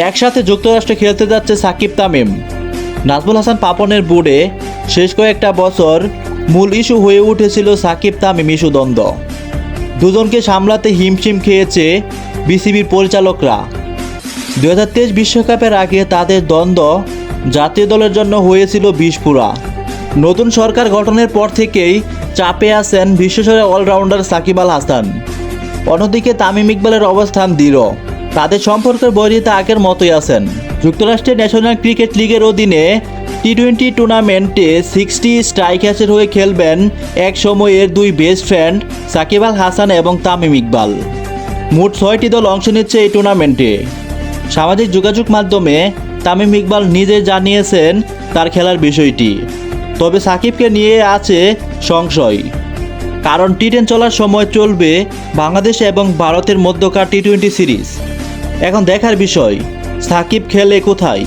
একসাথে যুক্তরাষ্ট্রে খেলতে যাচ্ছে সাকিব তামিম। নাজমুল হাসান পাপনের বোর্ডে শেষ কয়েকটা বছর মূল ইস্যু হয়ে উঠেছিল সাকিব তামিম ইস্যু দ্বন্দ্ব। দুজনকে সামলাতে হিমশিম খেয়েছে বিসিবির পরিচালকরা। 2023 বিশ্বকাপের আগে তাদের দ্বন্দ্ব জাতীয় দলের জন্য হয়েছিল বিষফোঁড়া। নতুন সরকার গঠনের পর থেকেই চাপে আছেন বিশ্বসেরা অলরাউন্ডার সাকিব আল হাসান। অন্যদিকে তামিম ইকবালের অবস্থান দৃঢ়, তাদের সম্পর্কের বৈরিতা আগের মতোই আছেন। যুক্তরাষ্ট্রের ন্যাশনাল ক্রিকেট লিগের অধীনে টি-20 টুর্নামেন্টে 60 স্ট্রাইকার্সের হয়ে খেলবেন এক সময়ের দুই বেস্ট ফ্রেন্ড সাকিব আল হাসান এবং তামিম ইকবাল। মোট 6টি দল অংশ নিচ্ছে এই টুর্নামেন্টে। সামাজিক যোগাযোগ মাধ্যমে তামিম ইকবাল নিজে জানিয়েছেন তার খেলার বিষয়টি। তবে সাকিবকে নিয়ে আছে সংশয়, কারণ টি10 চলার সময় চলবে বাংলাদেশ এবং ভারতের মধ্যকার টি-20 সিরিজ। এখন দেখার বিষয় সাকিব খেলে কোথায়।